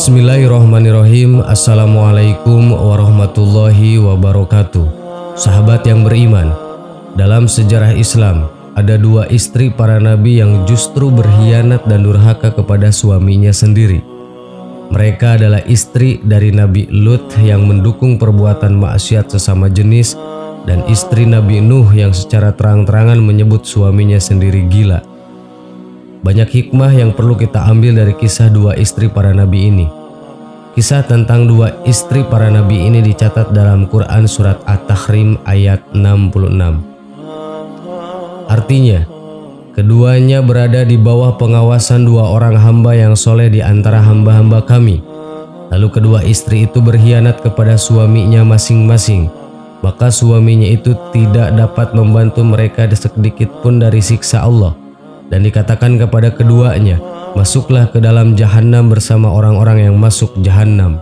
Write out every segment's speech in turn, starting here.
Bismillahirrahmanirrahim. Assalamualaikum warahmatullahi wabarakatuh. Sahabat yang beriman, dalam sejarah Islam ada dua istri para nabi yang justru berkhianat dan durhaka kepada suaminya sendiri. Mereka adalah istri dari Nabi Lut yang mendukung perbuatan maksiat sesama jenis, dan istri Nabi Nuh yang secara terang-terangan menyebut suaminya sendiri gila. Banyak hikmah yang perlu kita ambil dari kisah dua istri para nabi ini. Kisah tentang dua istri para nabi ini dicatat dalam Quran surat At-Tahrim ayat 66. Artinya, keduanya berada di bawah pengawasan dua orang hamba yang soleh di antara hamba-hamba kami. Lalu kedua istri itu berkhianat kepada suaminya masing-masing. Maka suaminya itu tidak dapat membantu mereka sedikit pun dari siksa Allah. Dan dikatakan kepada keduanya, masuklah ke dalam jahanam bersama orang-orang yang masuk jahanam.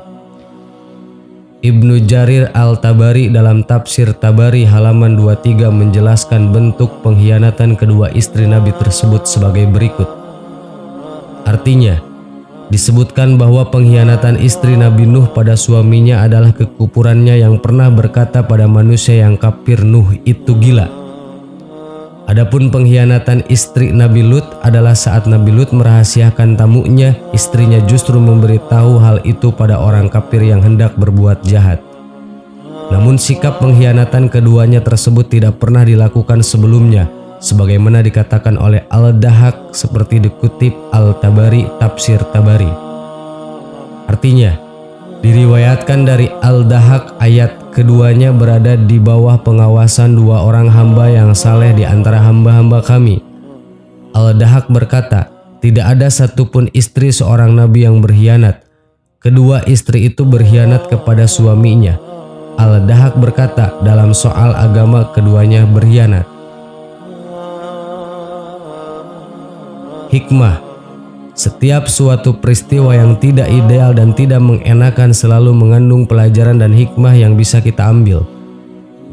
Ibnu Jarir Al-Tabari dalam tafsir Tabari halaman 23 menjelaskan bentuk pengkhianatan kedua istri Nabi tersebut sebagai berikut. Artinya, disebutkan bahwa pengkhianatan istri Nabi Nuh pada suaminya adalah kekufurannya yang pernah berkata pada manusia yang kafir, Nuh itu gila. Adapun pengkhianatan istri Nabi Lut adalah saat Nabi Lut merahasiakan tamunya, istrinya justru memberitahu hal itu pada orang kafir yang hendak berbuat jahat. Namun sikap pengkhianatan keduanya tersebut tidak pernah dilakukan sebelumnya, sebagaimana dikatakan oleh Al-Dahhak seperti dikutip Al-Tabari tafsir Tabari. Artinya, diriwayatkan dari Al-Dahhak ayat keduanya berada di bawah pengawasan dua orang hamba yang saleh di antara hamba-hamba kami. Al-Dahhak berkata, tidak ada satupun istri seorang nabi yang berkhianat. Kedua istri itu berkhianat kepada suaminya. Al-Dahhak berkata, dalam soal agama keduanya berkhianat. Hikmah. Setiap suatu peristiwa yang tidak ideal dan tidak mengenakan selalu mengandung pelajaran dan hikmah yang bisa kita ambil.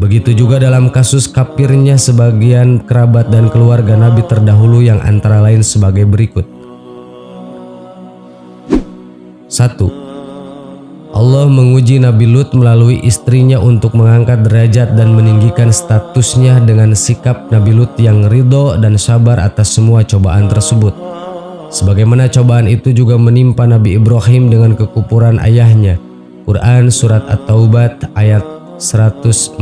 Begitu juga dalam kasus kafirnya sebagian kerabat dan keluarga Nabi terdahulu yang antara lain sebagai berikut. 1. Allah menguji Nabi Lut melalui istrinya untuk mengangkat derajat dan meninggikan statusnya dengan sikap Nabi Lut yang ridho dan sabar atas semua cobaan tersebut. Sebagaimana cobaan itu juga menimpa Nabi Ibrahim dengan kekufuran ayahnya. Quran surat At-Taubah ayat 114.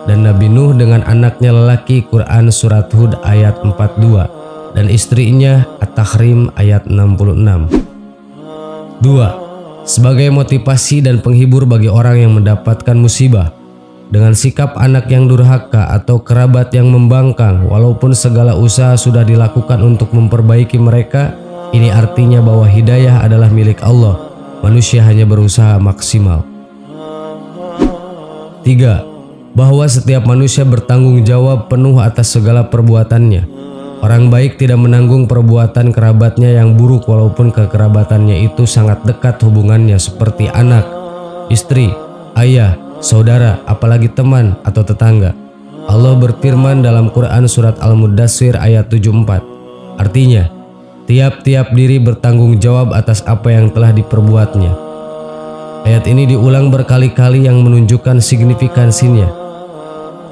Dan Nabi Nuh dengan anaknya lelaki. Quran surat Hud ayat 42. Dan istrinya At-Tahrim ayat 66. 2. Sebagai motivasi dan penghibur bagi orang yang mendapatkan musibah. Dengan sikap anak yang durhaka atau kerabat yang membangkang, walaupun segala usaha sudah dilakukan untuk memperbaiki mereka, ini artinya bahwa hidayah adalah milik Allah. Manusia hanya berusaha maksimal. 3. Bahwa setiap manusia bertanggung jawab penuh atas segala perbuatannya. Orang baik tidak menanggung perbuatan kerabatnya yang buruk walaupun kekerabatannya itu sangat dekat hubungannya seperti anak, istri, ayah, saudara, apalagi teman atau tetangga. Allah berfirman dalam Quran surat Al-Muddatsir ayat 74. Artinya, tiap-tiap diri bertanggung jawab atas apa yang telah diperbuatnya. Ayat ini diulang berkali-kali yang menunjukkan signifikansinya.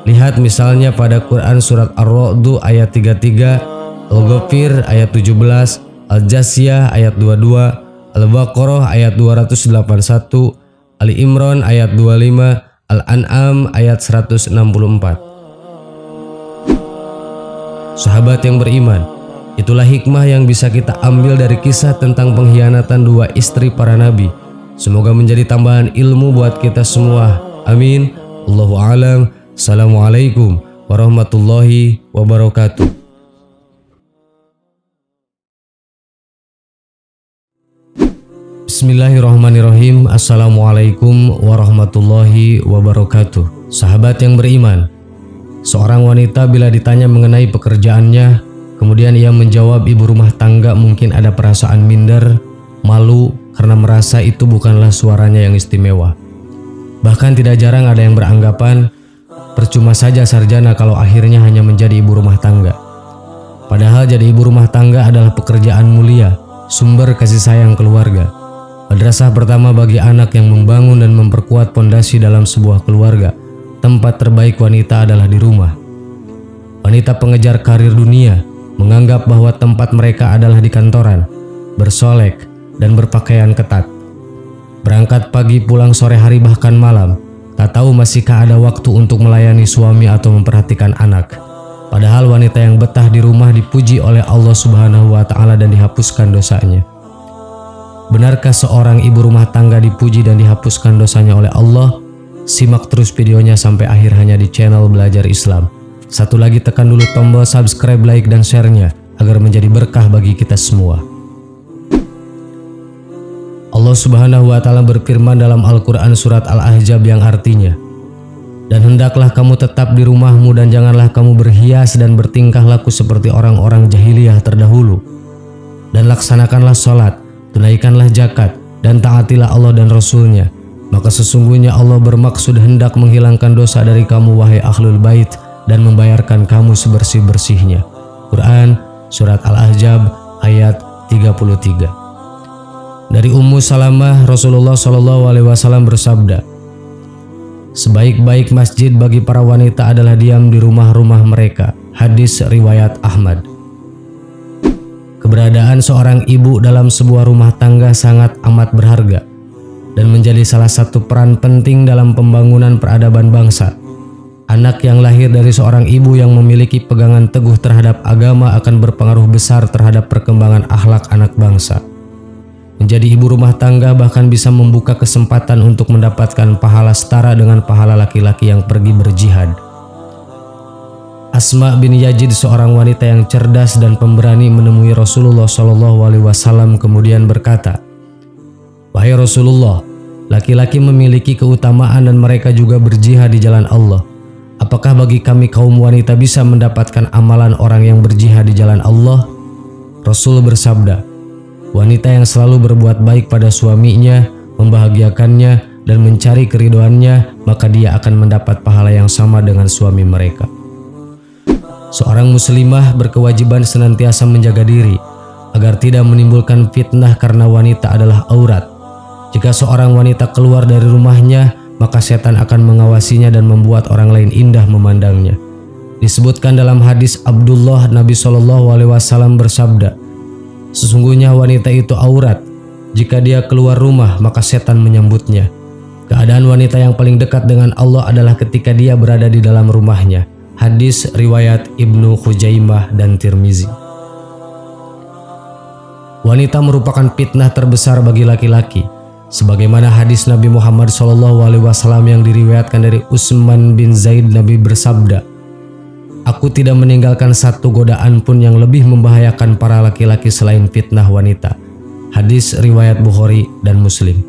Lihat misalnya pada Quran surat Ar-Ra'd ayat 33, Al-Ghafir ayat 17, Al-Jasiyah ayat 22, Al-Baqarah ayat 281, Ali Imran ayat 25, Al-An'am ayat 164. Sahabat yang beriman, itulah hikmah yang bisa kita ambil dari kisah tentang pengkhianatan dua istri para nabi. Semoga menjadi tambahan ilmu buat kita semua. Amin. Allahu a'lam. Assalamualaikum warahmatullahi wabarakatuh. Bismillahirrahmanirrahim. Assalamualaikum warahmatullahi wabarakatuh. Sahabat yang beriman, seorang wanita bila ditanya mengenai pekerjaannya, kemudian ia menjawab ibu rumah tangga, mungkin ada perasaan minder, malu karena merasa itu bukanlah suaranya yang istimewa. Bahkan tidak jarang ada yang beranggapan percuma saja sarjana kalau akhirnya hanya menjadi ibu rumah tangga. Padahal jadi ibu rumah tangga adalah pekerjaan mulia, sumber kasih sayang keluarga. Madrasah pertama bagi anak yang membangun dan memperkuat pondasi dalam sebuah keluarga. Tempat terbaik wanita adalah di rumah. Wanita pengejar karir dunia menganggap bahwa tempat mereka adalah di kantoran, bersolek, dan berpakaian ketat. Berangkat pagi pulang sore hari bahkan malam, tak tahu masihkah ada waktu untuk melayani suami atau memperhatikan anak. Padahal wanita yang betah di rumah dipuji oleh Allah Subhanahu wa Ta'ala dan dihapuskan dosanya. Benarkah seorang ibu rumah tangga dipuji dan dihapuskan dosanya oleh Allah? Simak terus videonya sampai akhir hanya di channel Belajar Islam. Satu lagi, tekan dulu tombol subscribe, like, dan share-nya agar menjadi berkah bagi kita semua. Allah Subhanahu wa Ta'ala berfirman dalam Al-Quran surat Al-Ahzab yang artinya, "Dan hendaklah kamu tetap di rumahmu dan janganlah kamu berhias dan bertingkah laku seperti orang-orang jahiliyah terdahulu. Dan laksanakanlah sholat, tunaikanlah zakat, dan taatilah Allah dan Rasul-Nya. Maka sesungguhnya Allah bermaksud hendak menghilangkan dosa dari kamu wahai Ahlul Bait dan membayarkan kamu sebersih-bersihnya." Quran surat Al-Ahzab ayat 33. Dari Ummu Salamah, Rasulullah SAW bersabda, "Sebaik-baik masjid bagi para wanita adalah diam di rumah-rumah mereka." Hadis riwayat Ahmad. Keberadaan seorang ibu dalam sebuah rumah tangga sangat amat berharga dan menjadi salah satu peran penting dalam pembangunan peradaban bangsa. Anak yang lahir dari seorang ibu yang memiliki pegangan teguh terhadap agama akan berpengaruh besar terhadap perkembangan akhlak anak bangsa. Menjadi ibu rumah tangga bahkan bisa membuka kesempatan untuk mendapatkan pahala setara dengan pahala laki-laki yang pergi berjihad. Asma bin Yazid, seorang wanita yang cerdas dan pemberani, menemui Rasulullah SAW kemudian berkata, "Wahai Rasulullah, laki-laki memiliki keutamaan dan mereka juga berjihad di jalan Allah. Apakah bagi kami kaum wanita bisa mendapatkan amalan orang yang berjihad di jalan Allah?" Rasul bersabda, "Wanita yang selalu berbuat baik pada suaminya, membahagiakannya, dan mencari keridhoannya, maka dia akan mendapat pahala yang sama dengan suami mereka." Seorang muslimah berkewajiban senantiasa menjaga diri agar tidak menimbulkan fitnah karena wanita adalah aurat. Jika seorang wanita keluar dari rumahnya, maka setan akan mengawasinya dan membuat orang lain indah memandangnya. Disebutkan dalam hadis Abdullah, Nabi SAW bersabda, "Sesungguhnya wanita itu aurat. Jika dia keluar rumah, maka setan menyambutnya. Keadaan wanita yang paling dekat dengan Allah adalah ketika dia berada di dalam rumahnya." Hadis riwayat Ibnu Khuzaimah dan Tirmizi. Wanita merupakan fitnah terbesar bagi laki-laki. Sebagaimana hadis Nabi Muhammad SAW yang diriwayatkan dari Utsman bin Zaid, Nabi bersabda, "Aku tidak meninggalkan satu godaan pun yang lebih membahayakan para laki-laki selain fitnah wanita." Hadis riwayat Bukhari dan Muslim.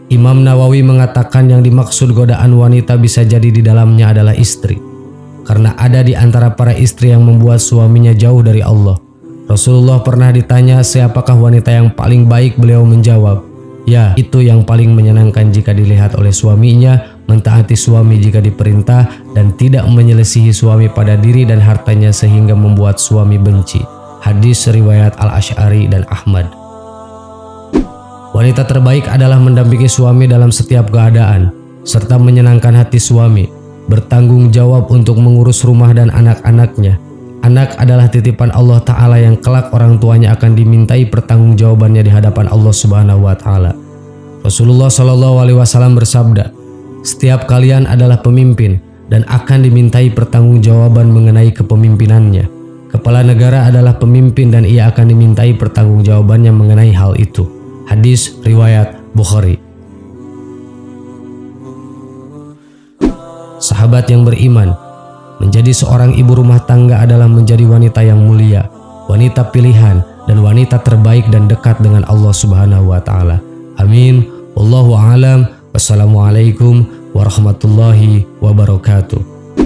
Imam Nawawi mengatakan yang dimaksud godaan wanita bisa jadi di dalamnya adalah istri, karena ada di antara para istri yang membuat suaminya jauh dari Allah. Rasulullah pernah ditanya siapakah wanita yang paling baik, beliau menjawab, "Ya, itu yang paling menyenangkan jika dilihat oleh suaminya, mentaati suami jika diperintah, dan tidak menyelisihi suami pada diri dan hartanya sehingga membuat suami benci." Hadis riwayat Al-Asy'ari dan Ahmad. Wanita terbaik adalah mendampingi suami dalam setiap keadaan, serta menyenangkan hati suami, bertanggung jawab untuk mengurus rumah dan anak-anaknya. Anak adalah titipan Allah Ta'ala yang kelak orang tuanya akan dimintai pertanggungjawabannya di hadapan Allah Subhanahu wa Ta'ala. Rasulullah SAW bersabda, "Setiap kalian adalah pemimpin dan akan dimintai pertanggungjawaban mengenai kepemimpinannya. Kepala negara adalah pemimpin dan ia akan dimintai pertanggungjawabannya mengenai hal itu." Hadis riwayat Bukhari. Sahabat yang beriman, menjadi seorang ibu rumah tangga adalah menjadi wanita yang mulia, wanita pilihan, dan wanita terbaik dan dekat dengan Allah Subhanahu wa Ta'ala. Amin. Wallahu a'lam. Wassalamualaikum warahmatullahi wabarakatuh.